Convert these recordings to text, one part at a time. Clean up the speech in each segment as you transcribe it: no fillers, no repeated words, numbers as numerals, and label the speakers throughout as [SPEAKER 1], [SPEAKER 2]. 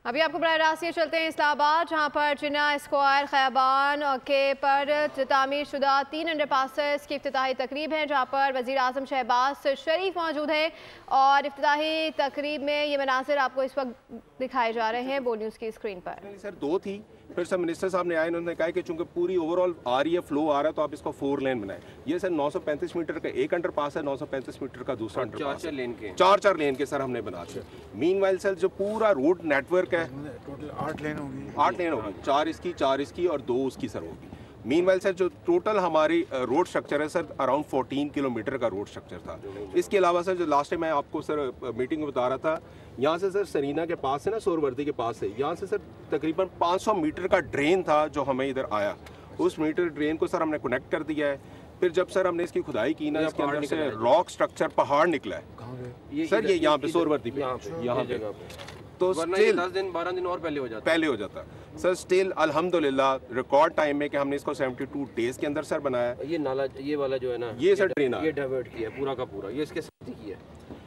[SPEAKER 1] ابھی آپ کو براہ راست یہ چلتے ہیں اسلام آباد، جہاں پر جناح اسکوائر خیابان کے پر تعمیر شدہ 3 انڈر پاسز کی افتتاحی تقریب ہے، جہاں پر وزیر اعظم شہباز شریف موجود ہیں اور افتتاحی تقریب میں یہ مناظر آپ کو اس وقت دکھائے جا رہے ہیں بول نیوز کی اسکرین پر۔
[SPEAKER 2] سر 2 تھی، پھر سر منسٹر صاحب نے آئے، انہوں نے کہا کہ چونکہ پوری اوورال آ رہی ہے، فلو آ رہا ہے، تو آپ اس کو 4 لین بنائیں۔ یہ سر 935 میٹر کا ایک انڈر پاس ہے، 935 میٹر کا دوسرا انڈر پاس ہے، 4 لین کے سر ہم نے بنا دیا۔ مین وائل سر جو پورا روڈ نیٹ ورک ہے
[SPEAKER 3] ٹوٹل 8 لین ہوگی،
[SPEAKER 2] 8 لین ہوگی، 4 اس کی اور 2 اس کی سر ہوگی۔ مین وائل سر جو ٹوٹل ہماری روڈ سٹرکچر ہے سر اراؤنڈ 14 کلومیٹر کا روڈ سٹرکچر تھا۔ اس کے علاوہ سر جو لاسٹ ٹائم میں آپ کو سر میٹنگ میں بتا رہا تھا، یہاں سے سر سرینا کے پاس سے نا، سوروردی کے پاس سے، یہاں سے سر تقریباً 500 میٹر کا ڈرین تھا جو ہمیں ادھر آیا، اس میٹر ڈرین کو سر ہم نے کنیکٹ کر دیا ہے۔ پھر جب سر ہم نے اس کی کھدائی کی نا، اس کے اندر سے راک سٹرکچر پہاڑ نکلا ہے سر، یہ یہاں پہ سوروردی پہ، یہاں پہ، تو
[SPEAKER 4] 10-12 دن اور
[SPEAKER 2] پہلے ہو جاتا سر۔ سٹل الحمدللہ ریکارڈ ٹائم میں کہ ہم نے اس کو 72 ڈیز کے اندر سر بنایا۔
[SPEAKER 4] یہ نالا، یہ والا جو ہے نا،
[SPEAKER 2] یہ سر ڈرین
[SPEAKER 4] یہ ڈائیورٹ کیا ہے پورا کا پورا، یہ اس کے ساتھ ہی کیا ہے،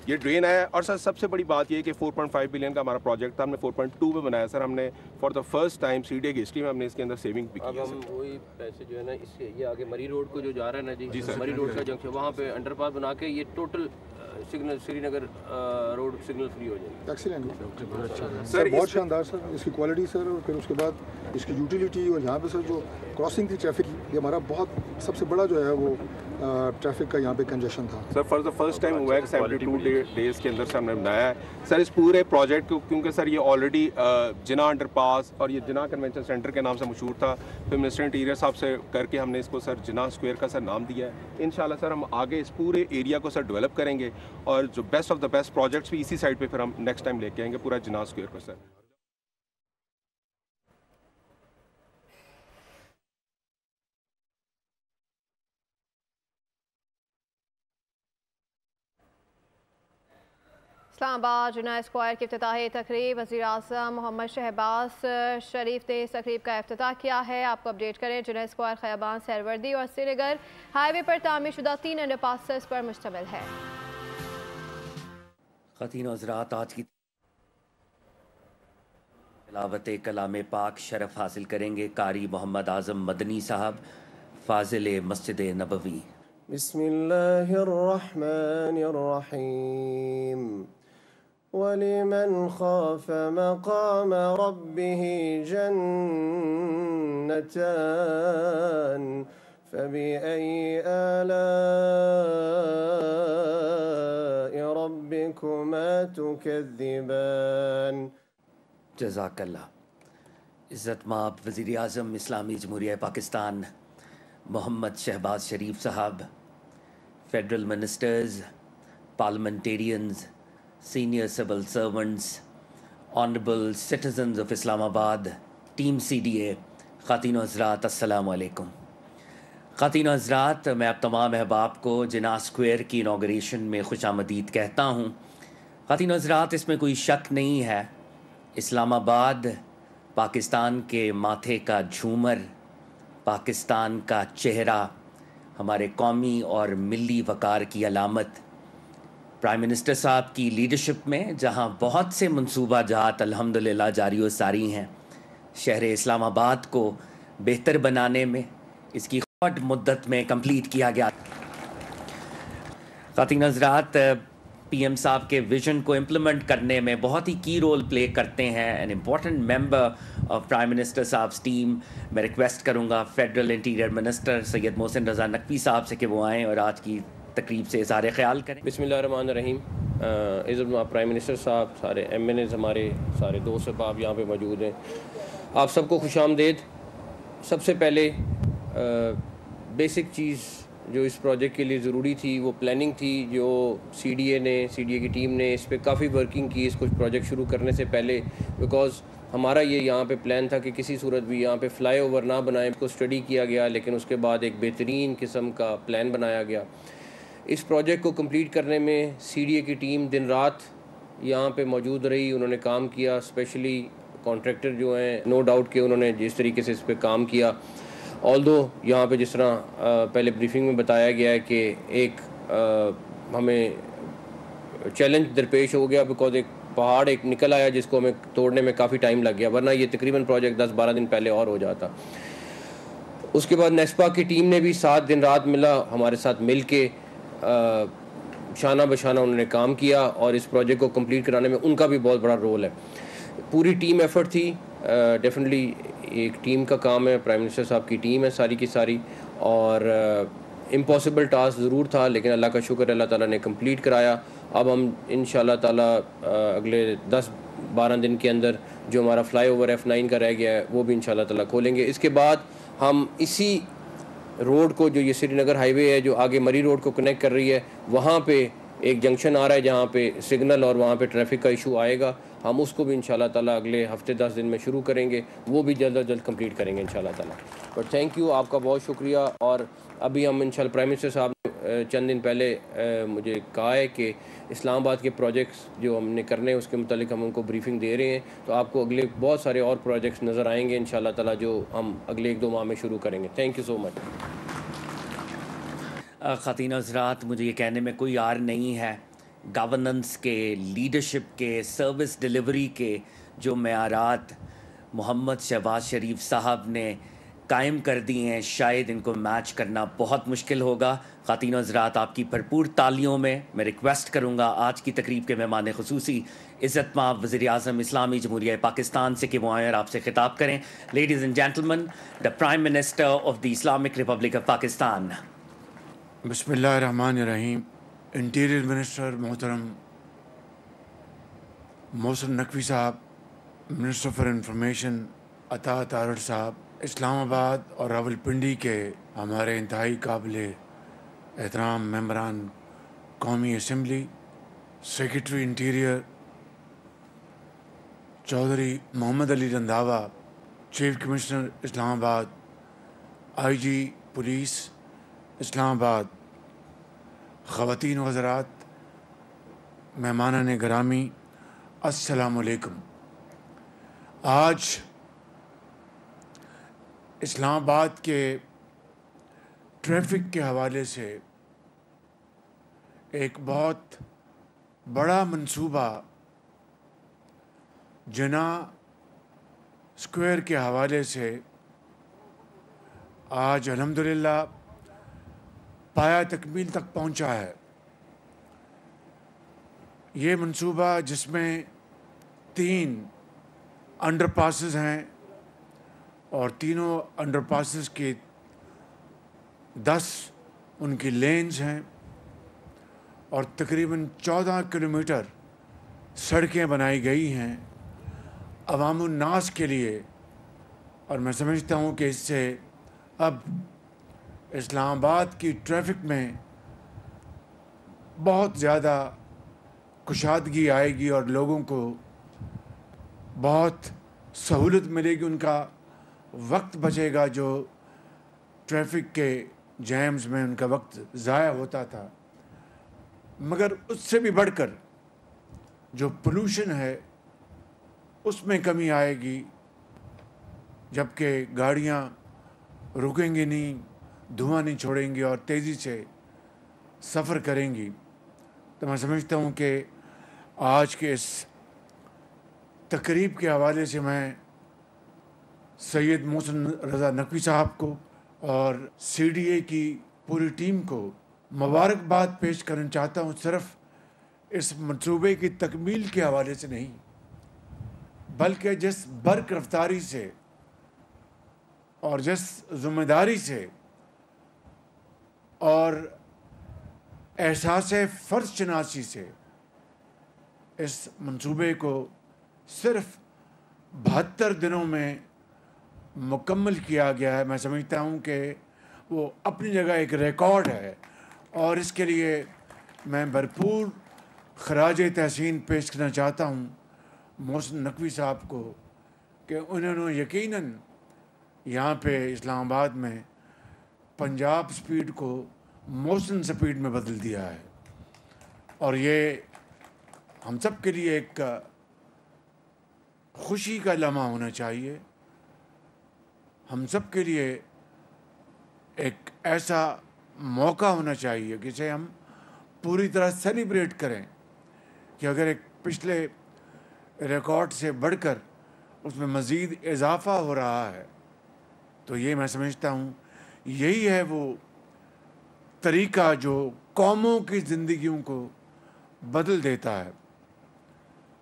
[SPEAKER 2] یہ ڈرین ہے۔ اور سر سب سے بڑی بات یہ کہ 4.5 بلین کا ہمارا پروجیکٹ تھا، ہم نے 4.2 میں بنایا سر۔ ہم نے for the first time C D A کی ہسٹری میں ہم نے اس کے اندر سیونگ بھی کی ہے۔
[SPEAKER 4] اب ہم وہی پیسے جو ہے نا، اس سے یہ آگے مری روڈ کو جو جا رہا ہے نا جی مری روڈ کا جنکشن، وہاں پہ انڈر پاس بنا کے یہ ٹوٹل سگنل سری نگر روڈ سگنل فری ہو جائے گی۔
[SPEAKER 3] ایکسیلنٹ سر، بہت شاندار سر، اس کی کوالٹی سر، اور پھر اس کے بعد اس کی یوٹیلیٹی، اور یہاں پہ سر جو کراسنگ تھی ٹریفک، یہ ہمارا بہت سب سے بڑا جو ہے وہ ٹریفک کا یہاں پہ کنجیشن تھا
[SPEAKER 2] سر۔ فار دا فرسٹ ٹائم ہوا ہے کہ 72 ڈیز کے اندر سے ہم نے بنایا ہے سر اس پورے پروجیکٹ کو، کیونکہ سر یہ آلریڈی جناح انڈر پاس اور یہ جناح کنونشن سینٹر کے نام سے مشہور تھا، پھر منسٹر انٹیریئر صاحب سے کر کے ہم نے اس کو سر جناح اسکوائر کا سر نام دیا ہے۔ انشاءاللہ سر ہم آگے اس پورے ایریا کو سر ڈیولپ کریں گے، اور جو best of the best projects بھی اسی سائڈ پہ پھر ہم نیکسٹ ٹائم لے کے آئیں گے، پورا جناح اسکوائر کو سر۔
[SPEAKER 1] اسلام آباد جناح اسکوائر کی افتتاحی تقریب، وزیر اعظم محمد شہباز شریف نے اس تقریب کا افتتاح کیا ہے۔ آپ کو اپڈیٹ کریں، جناح اسکوائر خیابان سہروردی اور سری نگر ہائی وے پر تعمیر شدہ 3 انڈر پاسز پر مشتمل ہے۔
[SPEAKER 5] خواتین و حضرات، آج کی تلاوت کلام پاک شرف حاصل کریں گے قاری محمد اعظم مدنی صاحب، فاضل مسجد نبوی۔
[SPEAKER 6] بسم اللہ الرحمن الرحیم۔ وَلِمَنْ خَافَ مَقَامَ رَبِّهِ جَنَّتَانِ فَبِأَيِّ آلَاءِ رَبِّكُمَا تُكَذِّبَانِ۔
[SPEAKER 5] جزاک اللہ۔ عزت مآب وزیر اعظم اسلامی جمہوریہ پاکستان محمد شہباز شریف صاحب، federal ministers, parliamentarians, senior civil servants, honourable citizens of Islamabad, team C D اے، خواتین و حضرات، السلام علیکم۔ خواتین و حضرات، میں اب تمام احباب کو جناح اسکوائر کی انوگریشن میں خوش آمدید کہتا ہوں۔ خواتین و حضرات، اس میں کوئی شک نہیں ہے، اسلام آباد پاکستان کے ماتھے کا جھومر، پاکستان کا چہرہ، ہمارے قومی اور ملی وقار کی علامت۔ پرائم منسٹر صاحب کی لیڈرشپ میں جہاں بہت سے منصوبہ جات الحمدللہ جاری و ساری ہیں، شہر اسلام آباد کو بہتر بنانے میں اس کی خرد مدت میں کمپلیٹ کیا گیا۔ خواتین حضرات، پی ایم صاحب کے ویژن کو امپلیمنٹ کرنے میں بہت ہی کی رول پلے کرتے ہیں، an important member of prime minister صاحب ٹیم۔ میں ریکویسٹ کروں گا فیڈرل انٹیریئر منسٹر سید محسن رضا نقوی صاحب سے کہ وہ آئیں اور آج کی تقریب سے اظہار خیال کریں۔
[SPEAKER 4] بسم اللہ الرحمن الرحیم۔ عزت مآب پرائم منسٹر صاحب، سارے ایم این ایز، ہمارے سارے دوست احباب یہاں پہ موجود ہیں، آپ سب کو خوش آمدید۔ سب سے پہلے بیسک چیز جو اس پروجیکٹ کے لیے ضروری تھی وہ پلاننگ تھی، جو سی ڈی اے کی ٹیم نے اس پہ کافی ورکنگ کی اس کچھ پروجیکٹ شروع کرنے سے پہلے، بیکاز ہمارا یہ یہاں پہ پلان تھا کہ کسی صورت بھی یہاں پہ فلائی اوور نہ بنائیں، اس کو اسٹڈی کیا گیا، لیکن اس کے بعد ایک بہترین قسم کا پلان بنایا گیا۔ اس پروجیکٹ کو کمپلیٹ کرنے میں سی ڈی اے کی ٹیم دن رات یہاں پہ موجود رہی، انہوں نے کام کیا، اسپیشلی کانٹریکٹر جو ہیں، نو ڈاؤٹ کہ انہوں نے جس طریقے سے اس پہ کام کیا، آلدو یہاں پہ جس طرح پہلے بریفنگ میں بتایا گیا ہے کہ ایک ہمیں چیلنج درپیش ہو گیا، بیکاز ایک پہاڑ ایک نکل آیا جس کو ہمیں توڑنے میں کافی ٹائم لگ گیا، ورنہ یہ تقریباً پروجیکٹ 10-12 دن پہلے اور ہو جاتا۔ اس کے بعد نیسپا کی ٹیم نے بھی 7 دن رات ملا ہمارے ساتھ مل کے شانہ بشانہ انہوں نے کام کیا، اور اس پروجیکٹ کو کمپلیٹ کرانے میں ان کا بھی بہت بڑا رول ہے۔ پوری ٹیم ایفرٹ تھی، ڈیفینیٹلی ایک ٹیم کا کام ہے، پرائم منسٹر صاحب کی ٹیم ہے ساری کی ساری، اور امپاسبل ٹاسک ضرور تھا لیکن اللہ کا شکر اللہ تعالیٰ نے کمپلیٹ کرایا۔ اب ہم انشاءاللہ تعالیٰ اگلے 10-12 دن کے اندر جو ہمارا فلائی اوور F9 کا رہ گیا ہے وہ بھی انشاءاللہ تعالیٰ کھولیں گے۔ اس کے بعد ہم اسی روڈ کو، جو یہ سری نگر ہائی وے ہے جو آگے مری روڈ کو کنیکٹ کر رہی ہے، وہاں پہ ایک جنکشن آ رہا ہے جہاں پہ سگنل اور وہاں پہ ٹریفک کا ایشو آئے گا، ہم اس کو بھی انشاءاللہ تعالیٰ اگلے ہفتے 10 دن میں شروع کریں گے، وہ بھی جلد از جلد کمپلیٹ کریں گے انشاءاللہ تعالیٰ۔ بٹ تھینک یو، آپ کا بہت شکریہ۔ اور ابھی ہم انشاءاللہ پرائم منسٹر صاحب نے چند دن پہلے مجھے کہا ہے کہ اسلام آباد کے پروجیکٹس جو ہم نے کرنے ہیں اس کے متعلق ہم ان کو بریفنگ دے رہے ہیں، تو آپ کو اگلے بہت سارے اور پروجیکٹس نظر آئیں گے انشاءاللہ تعالیٰ جو ہم اگلے 1-2 ماہ میں شروع کریں گے۔ تھینک یو سو مچ۔
[SPEAKER 5] خواتین و حضرات، مجھے یہ کہنے میں کوئی عار نہیں ہے، گورننس کے، لیڈرشپ کے، سروس ڈیلیوری کے جو معیارات محمد شہباز شریف صاحب نے قائم کر دی ہیں، شاید ان کو میچ کرنا بہت مشکل ہوگا۔ خواتین و حضرات، آپ کی بھرپور تالیوں میں میں ریکویسٹ کروں گا آج کی تقریب کے مہمان خصوصی عزت مآب وزیر اعظم اسلامی جمہوریہ پاکستان سے کہ وہ آئیں اور آپ سے خطاب کریں۔ Ladies and gentlemen, the prime minister of the Islamic Republic of Pakistan.
[SPEAKER 7] بسم اللہ الرحمن الرحیم۔ انٹیریئر منسٹر محترم محسن نقوی صاحب، منسٹر فار انفارمیشن عطا تارڑ صاحب، اسلام آباد اور راولپنڈی کے ہمارے انتہائی قابل احترام ممبران قومی اسمبلی، سیکرٹری انٹیریئر چودھری محمد علی رندھاوا، چیف کمشنر اسلام آباد، آئی جی پولیس اسلام آباد، خواتین و حضرات، مہمانان گرامی، السلام علیکم۔ آج اسلام آباد کے ٹریفک کے حوالے سے ایک بہت بڑا منصوبہ جناح اسکوائر کے حوالے سے آج الحمدللہ پایہ تکمیل تک پہنچا ہے۔ یہ منصوبہ جس میں 3 انڈر پاسز ہیں اور تینوں انڈر پاسز کی 10 ان کی لینز ہیں اور تقریباً 14 کلومیٹر سڑکیں بنائی گئی ہیں عوام الناس کے لیے، اور میں سمجھتا ہوں کہ اس سے اب اسلام آباد کی ٹریفک میں بہت زیادہ کشادگی آئے گی اور لوگوں کو بہت سہولت ملے گی، ان کا وقت بچے گا جو ٹریفک کے جیمز میں ان کا وقت ضائع ہوتا تھا۔ مگر اس سے بھی بڑھ کر جو پولوشن ہے اس میں کمی آئے گی، جبکہ گاڑیاں رکیں گی نہیں، دھواں نہیں چھوڑیں گی اور تیزی سے سفر کریں گی۔ تو میں سمجھتا ہوں کہ آج کے اس تقریب کے حوالے سے میں سید محسن رضا نقوی صاحب کو اور سی ڈی اے کی پوری ٹیم کو مبارکباد پیش کرنا چاہتا ہوں، صرف اس منصوبے کی تکمیل کے حوالے سے نہیں بلکہ جس برق رفتاری سے اور جس ذمہ داری سے اور احساس فرض شناسی سے اس منصوبے کو صرف 72 دنوں میں مکمل کیا گیا ہے، میں سمجھتا ہوں کہ وہ اپنی جگہ ایک ریکارڈ ہے، اور اس کے لیے میں بھرپور خراج تحسین پیش کرنا چاہتا ہوں محسن نقوی صاحب کو کہ انہوں نے یقیناً یہاں پہ اسلام آباد میں پنجاب سپیڈ کو محسن سپیڈ میں بدل دیا ہے، اور یہ ہم سب کے لیے ایک خوشی کا لمحہ ہونا چاہیے، ہم سب کے لیے ایک ایسا موقع ہونا چاہیے کہ اسے ہم پوری طرح سیلیبریٹ کریں کہ اگر ایک پچھلے ریکارڈ سے بڑھ کر اس میں مزید اضافہ ہو رہا ہے. تو یہ میں سمجھتا ہوں یہی ہے وہ طریقہ جو قوموں کی زندگیوں کو بدل دیتا ہے.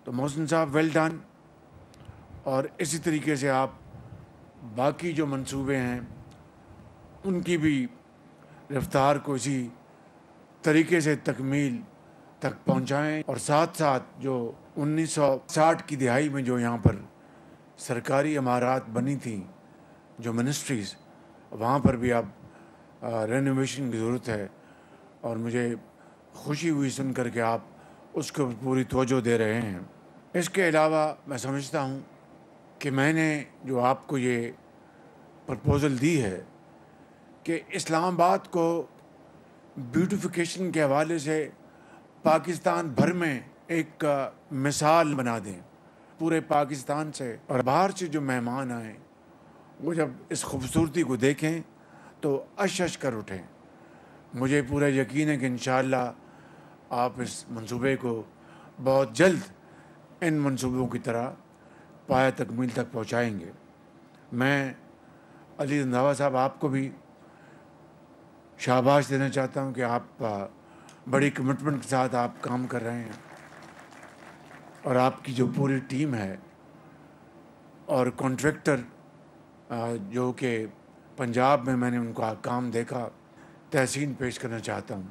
[SPEAKER 7] تو محسن صاحب ویل ڈن. اور اسی طریقے سے آپ باقی جو منصوبے ہیں ان کی بھی رفتار کو اسی طریقے سے تکمیل تک پہنچائیں. اور ساتھ ساتھ جو 1960 کی دہائی میں جو یہاں پر سرکاری عمارات بنی تھیں، جو منسٹریز، وہاں پر بھی اب رینوویشن کی ضرورت ہے. اور مجھے خوشی ہوئی سن کر کے آپ اس کو پوری توجہ دے رہے ہیں. اس کے علاوہ میں سمجھتا ہوں کہ میں نے جو آپ کو یہ پرپوزل دی ہے کہ اسلام آباد کو بیوٹیفیکیشن کے حوالے سے پاکستان بھر میں ایک مثال بنا دیں پورے پاکستان سے، اور باہر سے جو مہمان آئیں وہ جب اس خوبصورتی کو دیکھیں تو اشش کر اٹھیں. مجھے پورا یقین ہے کہ انشاءاللہ آپ اس منصوبے کو بہت جلد ان منصوبوں کی طرح پایہ تکمیل تک پہنچائیں گے. میں علی رنداوا صاحب آپ کو بھی شاباش دینا چاہتا ہوں کہ آپ بڑی کمٹمنٹ کے ساتھ آپ کام کر رہے ہیں، اور آپ کی جو پوری ٹیم ہے اور کانٹریکٹر جو کہ پنجاب میں نے ان کا کام دیکھا، تحسین پیش کرنا چاہتا ہوں.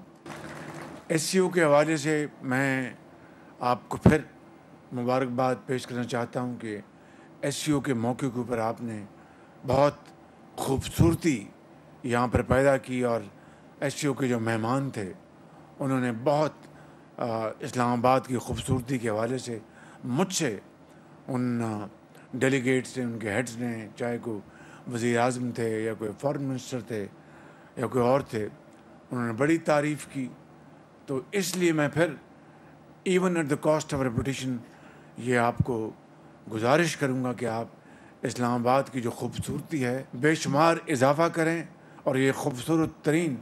[SPEAKER 7] ایس سی او کے حوالے سے میں آپ کو پھر مبارکباد پیش کرنا چاہتا ہوں کہ ایس سی او کے موقع کے اوپر آپ نے بہت خوبصورتی یہاں پر پیدا کی، اور ایس سی او کے جو مہمان تھے انہوں نے بہت اسلام آباد کی خوبصورتی کے حوالے سے مجھ سے، ان ڈیلیگیٹس نے، ان کے ہیڈز نے، چاہے کوئی وزیر اعظم تھے یا کوئی فارن منسٹر تھے یا کوئی اور تھے، انہوں نے بڑی تعریف کی. تو اس لیے میں پھر even at the cost of reputation یہ آپ کو گزارش کروں گا کہ آپ اسلام آباد کی جو خوبصورتی ہے بے شمار اضافہ کریں اور یہ خوبصورت ترین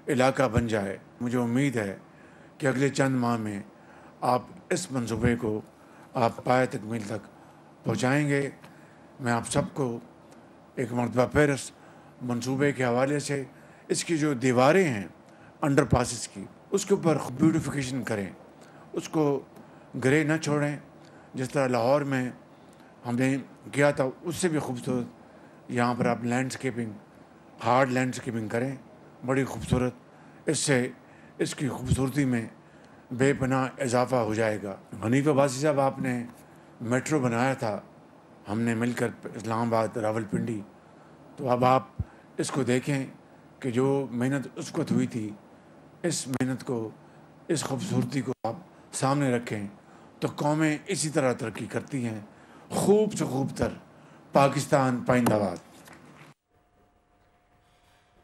[SPEAKER 7] علاقہ بن جائے. مجھے امید ہے کہ اگلے چند ماہ میں آپ اس منصوبے کو آپ پایہ تکمیل تک پہنچائیں گے. میں آپ سب کو ایک مرتبہ پھر اس منصوبے کے حوالے سے اس کی جو دیواریں ہیں انڈر پاسز کی، اس کے اوپر بیوٹیفیکیشن کریں، اس کو گرے نہ چھوڑیں. جس طرح لاہور میں ہم نے کیا تھا اس سے بھی خوبصورت یہاں پر آپ لینڈسکیپنگ، ہارڈ لینڈسکیپنگ کریں، بڑی خوبصورت. اس سے اس کی خوبصورتی میں بے پناہ اضافہ ہو جائے گا. حنیف عباسی صاحب آپ نے میٹرو بنایا تھا، ہم نے مل کر اسلام آباد راولپنڈی. تو اب آپ اس کو دیکھیں کہ جو محنت اس وقت ہوئی تھی، اس محنت کو، اس خوبصورتی کو آپ سامنے رکھیں تو قومیں اسی طرح ترقی کرتی ہیں. خوب سے خوب تر پاکستان پائندہ باد.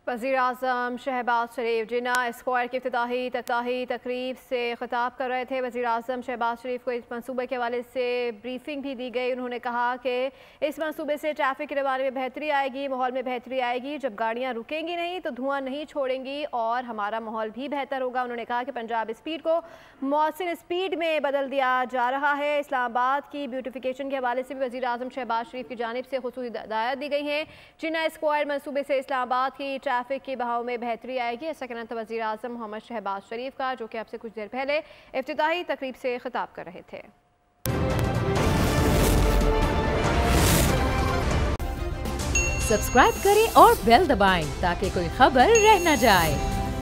[SPEAKER 1] وزیر اعظم شہباز شریف جناح اسکوائر کی افتتاحی تقریب سے خطاب کر رہے تھے. وزیر اعظم شہباز شریف کو اس منصوبے کے حوالے سے بریفنگ بھی دی گئی. انہوں نے کہا کہ اس منصوبے سے ٹریفک کے روانے میں بہتری آئے گی، ماحول میں بہتری آئے گی. جب گاڑیاں رکیں گی نہیں تو دھواں نہیں چھوڑیں گی اور ہمارا ماحول بھی بہتر ہوگا. انہوں نے کہا کہ پنجاب اسپیڈ کو مؤثر اسپیڈ میں بدل دیا جا رہا ہے. اسلام آباد کی بیوٹیفیکیشن کے حوالے سے بھی وزیر اعظم شہباز شریف کی جانب سے خصوصی ہدایات دی گئی ہیں. جناح اسکوائر منصوبے سے اسلام آباد کی ٹریفک کے بہاؤ میں بہتری آئے گی. ایسا کہنا تھا وزیر اعظم محمد شہباز شریف کا، جو کہ اب سے کچھ دیر پہلے افتتاحی تقریب سے خطاب کر رہے تھے.
[SPEAKER 8] سبسکرائب کریں اور بیل دبائیں تاکہ کوئی خبر رہ نہ جائے.